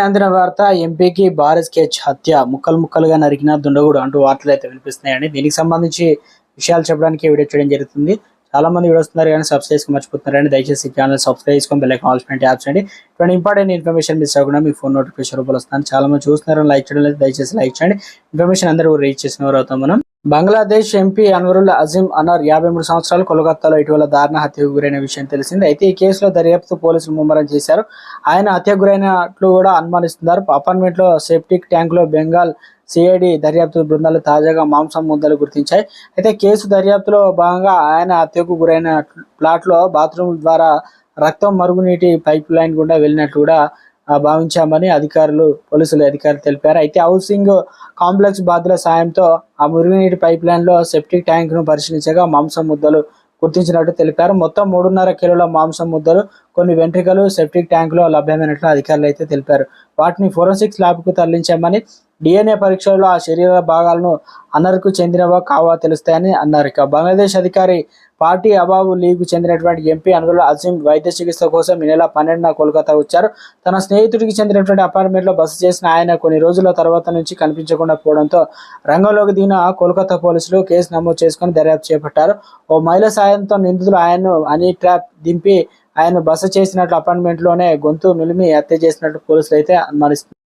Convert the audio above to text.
అందిన వార్త ఎంపీకి భారీ స్కెచ్ హత్య ముక్కలు ముక్కలుగా నరికిన దుండగుడు అంటూ వార్తలు అయితే వినిపిస్తున్నాయండి. దీనికి సంబంధించి విషయాలు చెప్పడానికి వీడియో చేయడం జరుగుతుంది. చాలా మంది వీడియో వస్తున్నారు కానీ సబ్స్క్రైబ్ చేసుకుని మర్చిపోతున్నారండి. దయచేసి ఛానల్ సబ్స్క్రైబ్ చేసుకొని బెల్ ఐకాన్ ఆల్ ట్యాప్ చేయండి. ఇటువంటి ఇంపార్టెంట్ ఇన్ఫర్మేషన్ మిస్ అవ్వకుండా మీ ఫోన్ నోటిఫికేషన్ రూపంలో వస్తాను. చాలా మంది చూస్తున్నారు, లైక్ చేయడం లేదు. దయచేసి లైక్ చేయండి. ఇన్ఫర్మేషన్ అందరూ రీచ్ చేసిన వారు అవుతాం మనం. బంగ్లాదేశ్ ఎంపీ అన్వరుల్ అజీం అనార్ 53 సంవత్సరాలు కోల్కతాలో ఇటీవల దారుణ హత్యకు గురైన విషయం తెలిసింది. అయితే ఈ కేసులో దర్యాప్తు పోలీసులు ముమ్మరం చేశారు. ఆయన హత్యకు గురైనట్లు కూడా అనుమానిస్తున్నారు. అపార్ట్మెంట్ లో సెప్టిక్ ట్యాంక్ లో బెంగాల్ సిఐడి దర్యాప్తు బృందాలు తాజాగా మాంసం ముద్దలు గుర్తించాయి. అయితే కేసు దర్యాప్తులో భాగంగా ఆయన హత్యకు గురైన ప్లాట్ లో బాత్రూమ్ ద్వారా రక్తం మరుగునీటి పైప్ లైన్ గుండా వెళ్ళినట్లు కూడా భావించామని పోలీసులు అధికారులు తెలిపారు. అయితే హౌసింగ్ కాంప్లెక్స్ బాధ్యుల సాయంతో ఆ మురుగునీటి పైప్ లైన్ లో సెప్టిక్ ట్యాంక్ ను పరిశీలించగా మాంసం ముద్దలు గుర్తించినట్టు తెలిపారు. మొత్తం 3.5 కిలోల మాంసం ముద్దలు, కొన్ని వెంట్రుకలు సెప్టిక్ ట్యాంక్ లో లభ్యమైనట్లు అధికారులు అయితే తెలిపారు. వాటిని ఫోరెన్సిక్ ల్యాబ్ కు తరలించామని, డిఎన్ఏ పరీక్షలో ఆ శరీర భాగాలను అన్నర్కు చెందినవా కావా తెలుస్తాయని అన్నారు. ఇక బంగ్లాదేశ్ అధికారి పార్టీ అబాబు లీగ్ చెందినటువంటి ఎంపీ అన్వరుల్ అజీం వైద్య చికిత్స కోసం ఈ నెల 12న కోల్కతా వచ్చారు. తన స్నేహితుడికి చెందినటువంటి అపార్ట్మెంట్ లో బస చేసిన ఆయన కొన్ని రోజుల తర్వాత నుంచి కనిపించకుండా పోవడంతో రంగంలోకి దిగిన కోల్కతా పోలీసులు కేసు నమోదు చేసుకుని దర్యాప్తు చేపట్టారు. ఓ మహిళ సాయంతో నిందితులు ఆయన్ను హనీ ట్రాప్ దింపి ఆయన బస చేసినట్లు అపార్ట్మెంట్ లోనే గొంతు నులిమి హత్య చేసినట్లు పోలీసులు అయితే అనుమానిస్తున్నారు.